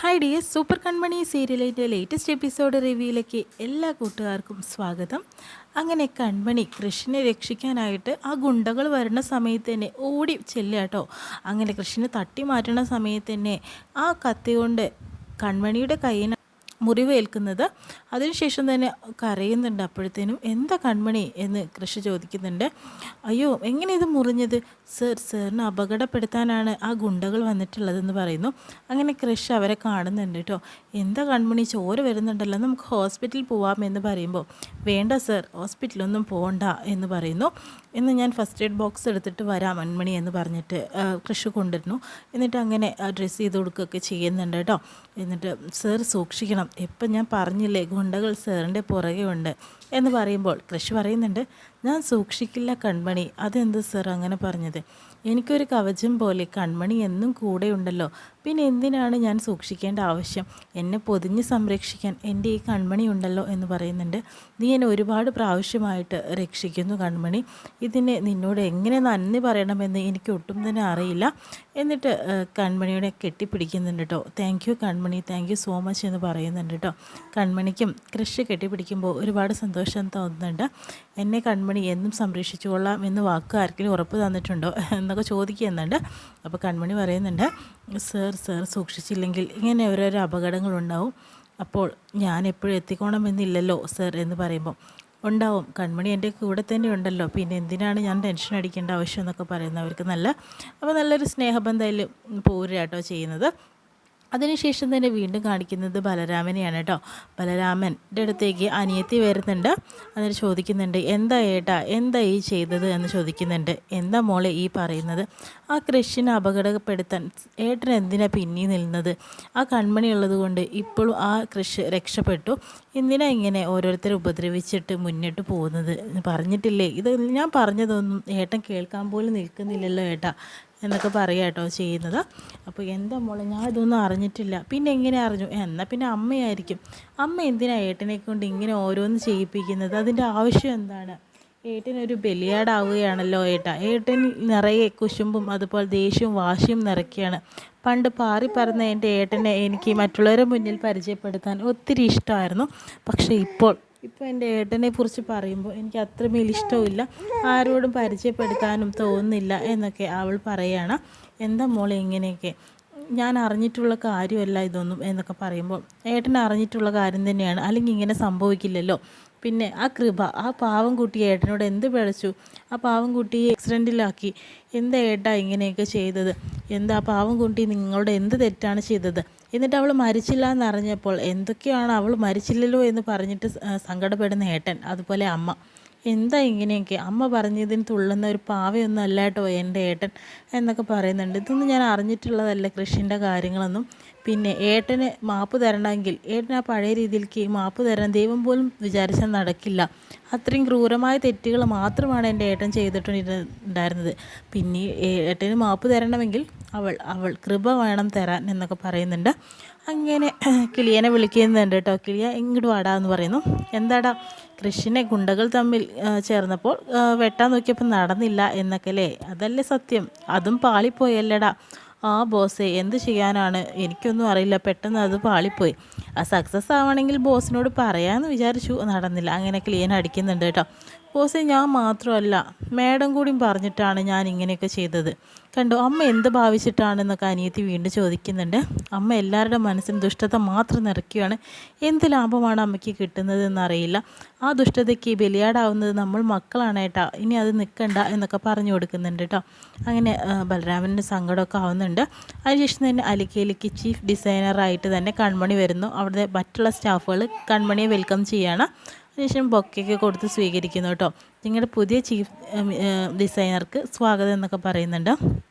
Hi dear, super കൺമണി സീരിയലിൻ്റെ latest episode റിവ്യൂയിലേക്ക് എല്ലാ കൂട്ടുകാർക്കും സ്വാഗതം. അങ്ങനെ കൺമണി കൃഷ്ണനെ രക്ഷിക്കാനായിട്ട് ആ ഗുണ്ടകൾ വരുന്ന സമയത്ത് തന്നെ ഓടി ചെല്ലുക. അങ്ങനെ കൃഷ്ണനെ തട്ടി മാറ്റുന്ന സമയത്ത് തന്നെ ആ കത്തി കൊണ്ട് കൺമണിയുടെ കയ്യിന് മുറിവേൽക്കുന്നത്. അതിനുശേഷം തന്നെ കരയുന്നുണ്ട്. അപ്പോഴത്തേനും എന്താ കൺമണി എന്ന് കൃഷി ചോദിക്കുന്നുണ്ട്. അയ്യോ, എങ്ങനെ ഇത് മുറിഞ്ഞത്? സാറിനെ അപകടപ്പെടുത്താനാണ് ആ ഗുണ്ടകൾ വന്നിട്ടുള്ളതെന്ന് പറയുന്നു. അങ്ങനെ കൃഷി അവരെ കാണുന്നുണ്ട് കേട്ടോ. എന്താ കൺമണി, ചോര വരുന്നുണ്ടല്ലോ, നമുക്ക് ഹോസ്പിറ്റലിൽ പോവാമെന്ന് പറയുമ്പോൾ വേണ്ട സർ, ഹോസ്പിറ്റലൊന്നും പോകണ്ട എന്ന് പറയുന്നു. ഇന്ന് ഞാൻ ഫസ്റ്റ് എയ്ഡ് ബോക്സ് എടുത്തിട്ട് വരാം കൺമണി എന്ന് പറഞ്ഞിട്ട് കൃഷി കൊണ്ടുവരുന്നു. എന്നിട്ട് അങ്ങനെ ഡ്രസ്സ് ചെയ്ത് കൊടുക്കുകയൊക്കെ ചെയ്യുന്നുണ്ട് കേട്ടോ. എന്നിട്ട് സർ സൂക്ഷിക്കണം, എപ്പം ഞാൻ പറഞ്ഞില്ലേ ഗുണ്ടകൾ സാറിൻ്റെ പുറകെ ഉണ്ട് എന്ന് പറയുമ്പോൾ കൃഷി പറയുന്നുണ്ട്, ഞാൻ സൂക്ഷിക്കില്ല കൺമണി. അതെന്ത് സർ അങ്ങനെ പറഞ്ഞത്? എനിക്കൊരു കവചം പോലെ കൺമണി എന്നും കൂടെ ഉണ്ടല്ലോ, പിന്നെ എന്തിനാണ് ഞാൻ സൂക്ഷിക്കേണ്ട ആവശ്യം? എന്നെ പൊതിഞ്ഞ് സംരക്ഷിക്കാൻ എൻ്റെ ഈ കൺമണി ഉണ്ടല്ലോ എന്ന് പറയുന്നുണ്ട്. നീ എന്നെ ഒരുപാട് പ്രാവശ്യമായിട്ട് രക്ഷിക്കുന്നു കൺമണി, ഇതിന് നിന്നോട് എങ്ങനെ നന്ദി പറയണമെന്ന് എനിക്ക് ഒട്ടും തന്നെ അറിയില്ല. എന്നിട്ട് കൺമണിയുടെ കെട്ടിപ്പിടിക്കുന്നുണ്ട് കേട്ടോ. Thank you Kanmani, thank you so much എന്ന് പറയുന്നുണ്ട് കേട്ടോ. കൺമണിക്കും കൃഷി കെട്ടിപ്പിടിക്കുമ്പോൾ ഒരുപാട് സന്തോഷം തോന്നുന്നുണ്ട്. എന്നെ കൺമണി എന്നും സംരക്ഷിച്ചു കൊള്ളാം എന്ന് വാക്ക് ആർക്കെങ്കിലും ഉറപ്പ് തന്നിട്ടുണ്ടോ എന്നൊക്കെ ചോദിക്കുന്നുണ്ട്. അപ്പോൾ കൺമണി പറയുന്നുണ്ട്, സർ സൂക്ഷിച്ചില്ലെങ്കിൽ ഇങ്ങനെ ഓരോരോ അപകടങ്ങളുണ്ടാവും, അപ്പോൾ ഞാൻ എപ്പോഴും എത്തിക്കോണമെന്നില്ലല്ലോ സർ എന്ന് പറയുമ്പോൾ ഉണ്ടാവും, കൺമണി എൻ്റെ കൂടെ തന്നെ ഉണ്ടല്ലോ, പിന്നെ എന്തിനാണ് ഞാൻ ടെൻഷൻ അടിക്കേണ്ട ആവശ്യം എന്നൊക്കെ പറയുന്നവർക്ക് നല്ലൊരു സ്നേഹബന്ധയിൽ പോരുക കേട്ടോ ചെയ്യുന്നത്. അതിനുശേഷം തന്നെ വീണ്ടും കാണിക്കുന്നത് ബലരാമനെയാണ് കേട്ടോ. ബലരാമൻ്റെ അടുത്തേക്ക് അനിയത്തി വരുന്നുണ്ട്. എന്നിട്ട് ചോദിക്കുന്നുണ്ട്, എന്താ ഏട്ടാ, എന്താ ഈ ചെയ്തത് എന്ന് ചോദിക്കുന്നുണ്ട്. എന്താ മോളെ ഈ പറയുന്നത്? ആ കൃഷിനെ അപകടപ്പെടുത്താൻ ഏട്ടൻ എന്തിനാ പിന്നീ നിൽക്കുന്നത്? ആ കൺമണി ഉള്ളത് കൊണ്ട് ഇപ്പോഴും ആ കൃഷി രക്ഷപ്പെട്ടു. എന്തിനാ ഇങ്ങനെ ഓരോരുത്തരെ ഉപദ്രവിച്ചിട്ട് മുന്നിട്ട് പോകുന്നത്? പറഞ്ഞിട്ടില്ലേ, ഇത് ഞാൻ പറഞ്ഞതൊന്നും ഏട്ടൻ കേൾക്കാൻ പോലും നിൽക്കുന്നില്ലല്ലോ ഏട്ടാ എന്നൊക്കെ പറയുക കേട്ടോ ചെയ്യുന്നത്. അപ്പോൾ എന്താ മോളെ, ഞാൻ ഇതൊന്നും അറിഞ്ഞിട്ടില്ല. പിന്നെ എങ്ങനെ അറിഞ്ഞു? എന്നാൽ പിന്നെ അമ്മയായിരിക്കും. അമ്മ എന്തിനാണ് ഏട്ടനെ കൊണ്ട് ഇങ്ങനെ ഓരോന്ന് ചെയ്യിപ്പിക്കുന്നത്? അതിൻ്റെ ആവശ്യം എന്താണ്? ഏട്ടനൊരു ബലിയാടാവുകയാണല്ലോ ഏട്ടാ. ഏട്ടൻ നിറയെ കുശുമ്പും അതുപോലെ ദേഷ്യവും വാശിയും നിറയ്ക്കുകയാണ്. പണ്ട് പാറി പറന്ന എൻ്റെ ഏട്ടനെ എനിക്ക് മറ്റുള്ളവരുടെ മുന്നിൽ പരിചയപ്പെടുത്താൻ ഒത്തിരി ഇഷ്ടമായിരുന്നു. പക്ഷേ ഇപ്പോൾ എൻ്റെ ഏട്ടനെ കുറിച്ച് പറയുമ്പോൾ എനിക്ക് അത്രമേൽ ഇഷ്ടമില്ല, ആരോടും പരിചയപ്പെടുത്താനും തോന്നുന്നില്ല എന്നൊക്കെ അവൾ പറയുകയാണ്. എന്താ മോളെ ഇങ്ങനെയൊക്കെ? ഞാൻ അറിഞ്ഞിട്ടുള്ള കാര്യമല്ല ഇതൊന്നും എന്നൊക്കെ പറയുമ്പോൾ ഏട്ടൻ അറിഞ്ഞിട്ടുള്ള കാര്യം തന്നെയാണ്, അല്ലെങ്കിൽ ഇങ്ങനെ സംഭവിക്കില്ലല്ലോ. പിന്നെ ആ കൃപ, ആ പാവം കുട്ടിയെ ഏട്ടനോട് എന്ത് പിഴച്ചു? ആ പാവം കുട്ടിയെ ആക്സിഡൻറ്റിലാക്കി. എന്താ ഏട്ടാ ഇങ്ങനെയൊക്കെ ചെയ്തത്? എന്താ പാവം കുട്ടി നിങ്ങളുടെ എന്ത് തെറ്റാണ് ചെയ്തത്? എന്നിട്ട് അവൾ മരിച്ചില്ല എന്നറിഞ്ഞപ്പോൾ എന്തൊക്കെയാണ് അവൾ മരിച്ചില്ലല്ലോ എന്ന് പറഞ്ഞിട്ട് സങ്കടപ്പെടുന്ന ഏട്ടൻ, അതുപോലെ അമ്മ. എന്താ ഇങ്ങനെയൊക്കെ? അമ്മ പറഞ്ഞതിന് തുള്ളുന്ന ഒരു പാവയൊന്നും അല്ല കേട്ടോ എൻ്റെ ഏട്ടൻ എന്നൊക്കെ പറയുന്നുണ്ട്. ഇതൊന്നും ഞാൻ അറിഞ്ഞിട്ടുള്ളതല്ല കൃഷിൻ്റെ കാര്യങ്ങളൊന്നും. പിന്നെ ഏട്ടന് മാപ്പ് തരണമെങ്കിൽ ഏട്ടൻ ആ പഴയ രീതിയിലേക്ക് മാപ്പ് തരാൻ ദൈവം പോലും വിചാരിച്ചാൽ നടക്കില്ല. അത്രയും ക്രൂരമായ തെറ്റുകൾ മാത്രമാണ് എൻ്റെ ഏട്ടൻ ചെയ്തിട്ടുണ്ടായിരുന്നത്. പിന്നെ ഏട്ടന് മാപ്പ് തരണമെങ്കിൽ അവൾ കൃപ വേണം തരാൻ എന്നൊക്കെ പറയുന്നുണ്ട്. അങ്ങനെ കിളിയനെ വിളിക്കുന്നുണ്ട് കേട്ടോ. കിളിയ ഇങ്ങോട്ട് വാടാ എന്ന് പറയുന്നു. എന്താടാ? കൃഷിനെ ഗുണ്ടകൾ തമ്മിൽ ചേർന്നപ്പോൾ വെട്ടാൻ നോക്കിയപ്പോൾ നടന്നില്ല എന്നൊക്കെ അല്ലേ? അതല്ലേ സത്യം? അതും പാളിപ്പോയല്ലേടാ? ആ ബോസേ, എന്ത് ചെയ്യാനാണ്, എനിക്കൊന്നും അറിയില്ല, പെട്ടെന്ന് അത് പാളിപ്പോയി. ആ സക്സസ് ആവണമെങ്കിൽ ബോസിനോട് പറയാമെന്ന് വിചാരിച്ചു, നടന്നില്ല. അങ്ങനെ ക്ലീൻ അടിക്കുന്നുണ്ട് കേട്ടോ. ബോസേ, ഞാൻ മാത്രമല്ല മേഡം കൂടിയും പറഞ്ഞിട്ടാണ് ഞാൻ ഇങ്ങനെയൊക്കെ ചെയ്തത്. കണ്ടോ അമ്മ എന്ത് ഭാവിച്ചിട്ടാണെന്നൊക്കെ അനിയത്തി വീണ്ടും ചോദിക്കുന്നുണ്ട്. അമ്മ എല്ലാവരുടെ മനസ്സിൽ ദുഷ്ടത മാത്രം നിറയ്ക്കുകയാണ്. എന്ത് ലാഭമാണ് അമ്മയ്ക്ക് കിട്ടുന്നതെന്നറിയില്ല. ആ ദുഷ്ടതയ്ക്ക് ബലിയാടാവുന്നത് നമ്മൾ മക്കളാണ് ഏട്ടാ, ഇനി അത് നിൽക്കണ്ട എന്നൊക്കെ പറഞ്ഞു കൊടുക്കുന്നുണ്ട് കേട്ടോ. അങ്ങനെ ബലരാമൻ്റെ സങ്കടമൊക്കെ ആവുന്നുണ്ട്. അതിനുശേഷം തന്നെ അലിക്കയിലേക്ക് ചീഫ് ഡിസൈനറായിട്ട് തന്നെ കൺമണി വരുന്നു. അവിടുത്തെ മറ്റുള്ള സ്റ്റാഫുകൾ കൺമണിയെ വെൽക്കം ചെയ്യുകയാണ്. അതിനുശേഷം ബൊക്കെയൊക്കെ കൊടുത്ത് സ്വീകരിക്കുന്നു കേട്ടോ. നിങ്ങളുടെ പുതിയ ചീഫ് ഡിസൈനർക്ക് സ്വാഗതം എന്നൊക്കെ പറയുന്നുണ്ട്.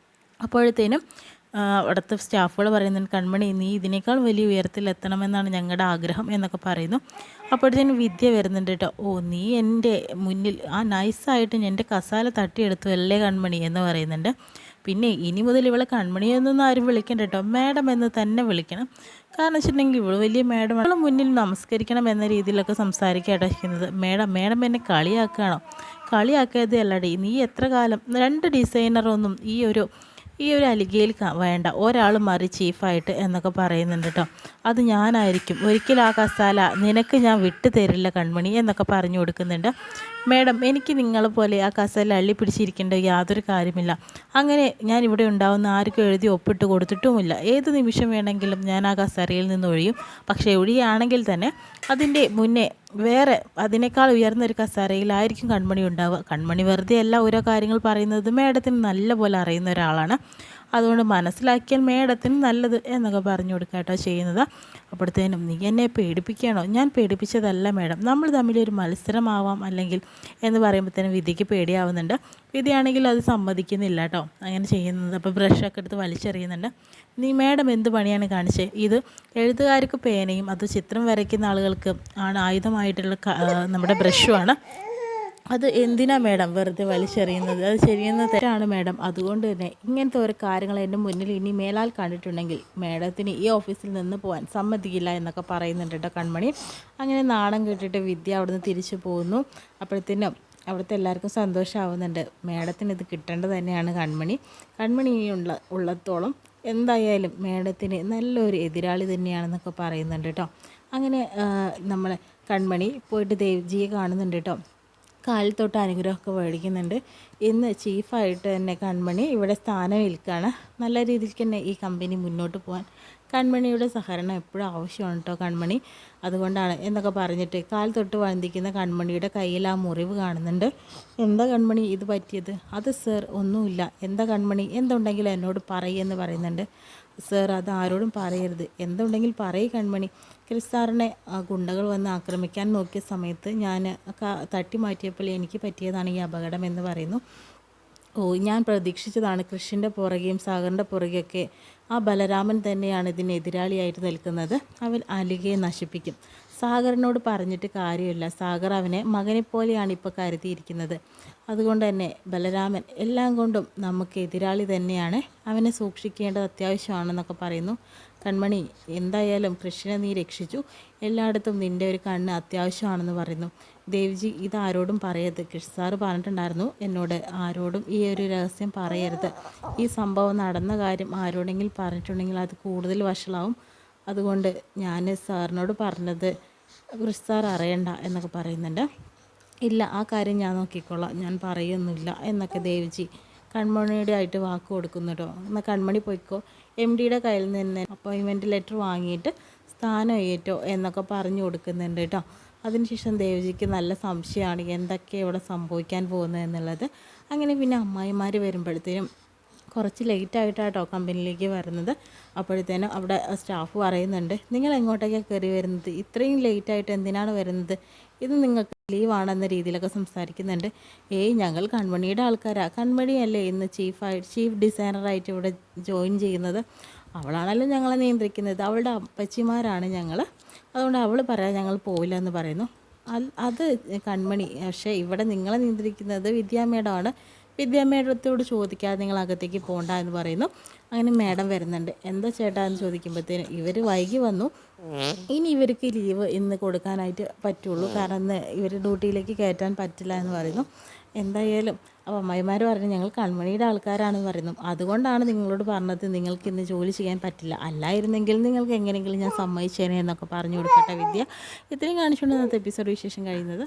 അപ്പോഴത്തേനും അവിടുത്തെ സ്റ്റാഫുകൾ പറയുന്നുണ്ട്, കൺമണി നീ ഇതിനേക്കാൾ വലിയ ഉയരത്തിലെത്തണമെന്നാണ് ഞങ്ങളുടെ ആഗ്രഹം എന്നൊക്കെ പറയുന്നു. അപ്പോഴത്തേനും വിദ്യ വരുന്നുണ്ട് കേട്ടോ. ഓ, നീ എൻ്റെ മുന്നിൽ ആ നൈസായിട്ട് എൻ്റെ കസാല തട്ടിയെടുത്തു അല്ലേ കൺമണി എന്ന് പറയുന്നുണ്ട്. പിന്നെ ഇനി മുതൽ ഇവളെ കൺമണിയൊന്നും ആരും വിളിക്കണ്ട കേട്ടോ, മാഡം എന്ന് തന്നെ വിളിക്കണം. കാരണം വെച്ചിട്ടുണ്ടെങ്കിൽ ഇവൾ വലിയ മാഡം, അവളെ മുന്നിൽ നമസ്കരിക്കണം എന്ന രീതിയിലൊക്കെ സംസാരിക്കാട്ടിരിക്കുന്നത്. മാഡം എന്നെ കളിയാക്കുകയാണോ? കളിയാക്കിയത് അല്ലടി, നീ എത്ര കാലം 2 ഡിസൈനറൊന്നും ഈ ഒരു ഈ ഒരു അലിഗയിൽ വേണ്ട, ഒരാൾ മാറി ചീഫായിട്ട് എന്നൊക്കെ പറയുന്നുണ്ട് കേട്ടോ. അത് ഞാനായിരിക്കും, ഒരിക്കലും ആ കസാല നിനക്ക് ഞാൻ വിട്ടു തരില്ല കൺമണി എന്നൊക്കെ പറഞ്ഞു കൊടുക്കുന്നുണ്ട്. മേഡം, എനിക്ക് നിങ്ങളെ പോലെ ആ കസാല അള്ളി പിടിച്ചിരിക്കേണ്ട യാതൊരു കാര്യമില്ല. അങ്ങനെ ഞാൻ ഇവിടെ ഉണ്ടാവുന്ന ആർക്കും എഴുതി ഒപ്പിട്ട് കൊടുത്തിട്ടുമില്ല. ഏത് നിമിഷം വേണമെങ്കിലും ഞാൻ ആ കസേരയിൽ നിന്ന് ഒഴിയും. പക്ഷേ ഒഴിയുകയാണെങ്കിൽ തന്നെ അതിൻ്റെ മുന്നേ വേറെ അതിനേക്കാൾ ഉയർന്നൊരു കസേരയിലായിരിക്കും കൺമണി ഉണ്ടാവുക. കൺമണി വെറുതെ അല്ല ഓരോ കാര്യങ്ങൾ പറയുന്നത്, മേഡത്തിന് നല്ല പോലെ അറിയുന്ന ഒരാളാണ്. അതുകൊണ്ട് മനസ്സിലാക്കിയാൽ മേഡത്തിന് നല്ലത് എന്നൊക്കെ പറഞ്ഞു കൊടുക്കുക കേട്ടോ ചെയ്യുന്നത്. അപ്പോഴത്തേനും നീ എന്നെ പേടിപ്പിക്കുകയാണോ? ഞാൻ പേടിപ്പിച്ചതല്ല മേഡം, നമ്മൾ തമ്മിലൊരു മത്സരമാവാം അല്ലെങ്കിൽ എന്ന് പറയുമ്പോഴത്തേനും വിധിക്ക് പേടിയാവുന്നുണ്ട്. വിധിയാണെങ്കിൽ അത് സമ്മതിക്കുന്നില്ല കേട്ടോ അങ്ങനെ ചെയ്യുന്നത്. അപ്പോൾ ബ്രഷൊക്കെ എടുത്ത് വലിച്ചെറിയുന്നുണ്ട്. നീ മേഡം എന്ത് പണിയാണ് കാണിച്ചത്? ഇത് എഴുത്തുകാർക്ക് പേനയും അത് ചിത്രം വരയ്ക്കുന്ന ആളുകൾക്ക് ആണ് ആയുധമായിട്ടുള്ള നമ്മുടെ ബ്രഷുമാണ്. അത് എന്തിനാ മേഡം വെറുതെ വലിച്ചെറിയുന്നത്? അത് ശരിയെന്ന് തെറ്റാണ് മേഡം. അതുകൊണ്ട് തന്നെ ഇങ്ങനത്തെ ഓരോ കാര്യങ്ങൾ എൻ്റെ മുന്നിൽ ഇനി മേലാൽ കണ്ടിട്ടുണ്ടെങ്കിൽ മേഡത്തിന് ഈ ഓഫീസിൽ നിന്ന് പോകാൻ സമ്മതിക്കില്ല എന്നൊക്കെ പറയുന്നുണ്ട് കേട്ടോ കൺമണി. അങ്ങനെ നാണം കേട്ടിട്ട് വിദ്യ അവിടുന്ന് തിരിച്ചു പോകുന്നു. അപ്പോഴത്തേനും അവിടുത്തെ എല്ലാവർക്കും സന്തോഷമാവുന്നുണ്ട്. മേഡത്തിന് ഇത് കിട്ടേണ്ടത് തന്നെയാണ് കൺമണി ഉള്ളത്തോളം എന്തായാലും മേഡത്തിന് നല്ലൊരു എതിരാളി തന്നെയാണെന്നൊക്കെ പറയുന്നുണ്ട് കേട്ടോ. അങ്ങനെ നമ്മളെ കൺമണി പോയിട്ട് ദേവ്ജിയെ കാണുന്നുണ്ട് കേട്ടോ. കാലിൽ തൊട്ട് അനുഗ്രഹമൊക്കെ മേടിക്കുന്നുണ്ട്. ഇന്ന് ചീഫായിട്ട് തന്നെ കൺമണി ഇവിടെ സ്ഥാനം ഏൽക്കുകയാണ്. നല്ല രീതിക്ക് തന്നെ ഈ കമ്പനി മുന്നോട്ട് പോകാൻ കൺമണിയുടെ സഹകരണം എപ്പോഴും ആവശ്യമാണ് കേട്ടോ കൺമണി. അതുകൊണ്ടാണ് എന്നൊക്കെ പറഞ്ഞിട്ട് കാൽ തൊട്ട് വന്ദിക്കുന്ന കൺമണിയുടെ കയ്യിൽ ആ മുറിവ് കാണുന്നുണ്ട്. എന്താ കൺമണി ഇത് പറ്റിയത്? അത് സർ ഒന്നുമില്ല. എന്താ കൺമണി, എന്തുണ്ടെങ്കിലും എന്നോട് പറയുമെന്ന് പറയുന്നുണ്ട്. സർ അത് ആരോടും പറയരുത്, എന്തുണ്ടെങ്കിൽ പറയും കൺമണി. ക്രിസ് ഗുണ്ടകൾ വന്ന് ആക്രമിക്കാൻ നോക്കിയ സമയത്ത് ഞാൻ തട്ടി മാറ്റിയപ്പോൾ എനിക്ക് പറ്റിയതാണ് ഈ അപകടം എന്ന് പറയുന്നു. ഞാൻ പ്രതീക്ഷിച്ചതാണ് കൃഷിൻ്റെ പുറകെയും സാഗറിൻ്റെ പുറകെയൊക്കെ ആ ബലരാമൻ തന്നെയാണ് ഇതിന് എതിരാളിയായിട്ട് നിൽക്കുന്നത്. അവൻ അലികയെ നശിപ്പിക്കും. സാഗറിനോട് പറഞ്ഞിട്ട് കാര്യമില്ല. സാഗർ അവനെ മകനെപ്പോലെയാണ് ഇപ്പോൾ കരുതിയിരിക്കുന്നത്. അതുകൊണ്ട് തന്നെ ബലരാമൻ എല്ലാം കൊണ്ടും നമുക്ക് എതിരാളി തന്നെയാണ്. അവനെ സൂക്ഷിക്കേണ്ടത് അത്യാവശ്യമാണെന്നൊക്കെ പറയുന്നു. കൺമണി, എന്തായാലും കൃഷ്ണനെ നീ രക്ഷിച്ചു. എല്ലായിടത്തും നിൻ്റെ ഒരു കണ്ണ് അത്യാവശ്യമാണെന്ന് പറയുന്നു. ദേവ്ജി ഇത് ആരോടും പറയരുത്. കൃഷ് സാറ് പറഞ്ഞിട്ടുണ്ടായിരുന്നു എന്നോട് ആരോടും ഈ ഒരു രഹസ്യം പറയരുത്. ഈ സംഭവം നടന്ന കാര്യം ആരോടെങ്കിലും പറഞ്ഞിട്ടുണ്ടെങ്കിൽ അത് കൂടുതൽ വഷളാവും. അതുകൊണ്ട് ഞാൻ സാറിനോട് പറഞ്ഞത് കൃഷ് സാർ അറിയണ്ട എന്നൊക്കെ പറയുന്നുണ്ട്. ഇല്ല, ആ കാര്യം ഞാൻ നോക്കിക്കോളാം, ഞാൻ പറയുന്നില്ല എന്നൊക്കെ ദേവ്ജി കൺമണിയുടെ ആയിട്ട് വാക്ക് കൊടുക്കുന്നു കേട്ടോ. എന്നാൽ കൺമണി പോയിക്കോ, MDയുടെ കയ്യിൽ നിന്ന് അപ്പോയിൻമെൻറ്റ് ലെറ്റർ വാങ്ങിയിട്ട് സ്ഥാനം ഏറ്റോ എന്നൊക്കെ പറഞ്ഞു കൊടുക്കുന്നുണ്ട് കേട്ടോ. അതിനുശേഷം ദേവ്ജിക്ക് നല്ല സംശയമാണ് എന്തൊക്കെയാണ് ഇവിടെ സംഭവിക്കാൻ പോകുന്നത് എന്നുള്ളത്. അങ്ങനെ പിന്നെ അമ്മായിമാർ വരുമ്പോഴത്തേനും കുറച്ച് ലേറ്റായിട്ടാട്ടോ കമ്പനിയിലേക്ക് വരുന്നത്. അപ്പോഴത്തേനും അവിടെ സ്റ്റാഫ് പറയുന്നുണ്ട്, നിങ്ങൾ എങ്ങോട്ടേക്കാണ് കയറി വരുന്നത്? ഇത്രയും ലേറ്റായിട്ട് എന്തിനാണ് വരുന്നത്? ഇത് നിങ്ങൾക്ക് ലീവാണെന്ന രീതിയിലൊക്കെ സംസാരിക്കുന്നുണ്ട്. ഞങ്ങൾ കൺമണിയുടെ ആൾക്കാരാണ്. കൺമണിയല്ലേ ഇന്ന് ചീഫ് ഡിസൈനറായിട്ട് ഇവിടെ ജോയിൻ ചെയ്യുന്നത്. അവളാണല്ലോ ഞങ്ങളെ നിയന്ത്രിക്കുന്നത്. അവളുടെ അപ്പച്ചിമാരാണ് ഞങ്ങൾ. അതുകൊണ്ട് അവൾ പറയാൻ ഞങ്ങൾ പോയില്ല എന്ന് പറയുന്നു. അത് കൺമണി, പക്ഷേ ഇവിടെ നിങ്ങളെ നിയന്ത്രിക്കുന്നത് വിദ്യാമേഡമാണ്. വിദ്യാമേഡത്തോട് ചോദിക്കാതെ നിങ്ങൾ അകത്തേക്ക് പോകണ്ട എന്ന് പറയുന്നു. അങ്ങനെ മേഡം വരുന്നുണ്ട്. എന്താ ചേട്ടാ എന്ന് ചോദിക്കുമ്പോഴത്തേനും ഇവർ വൈകി വന്നു, ഇനി ഇവർക്ക് ലീവ് ഇന്ന് കൊടുക്കാനായിട്ട് പറ്റുള്ളൂ, കാരണം ഇന്ന് ഇവർ ഡ്യൂട്ടിയിലേക്ക് കയറ്റാൻ പറ്റില്ല എന്ന് പറയുന്നു. എന്തായാലും അപ്പോൾ അമ്മായിമാർ പറഞ്ഞു ഞങ്ങൾ കൺമണിയുടെ ആൾക്കാരാണെന്ന് പറയുന്നു. അതുകൊണ്ടാണ് നിങ്ങളോട് പറഞ്ഞത് നിങ്ങൾക്ക് ഇന്ന് ജോലി ചെയ്യാൻ പറ്റില്ല, അല്ലായിരുന്നെങ്കിൽ നിങ്ങൾക്ക് എങ്ങനെയെങ്കിലും ഞാൻ സമ്മതിച്ചേനെ എന്നൊക്കെ പറഞ്ഞു കൊടുക്കട്ടെ വിദ്യ. ഇത്രയും കാണിച്ചുകൊണ്ട് ഇന്നത്തെ എപ്പിസോഡ് വിശേഷം കഴിയുന്നത്.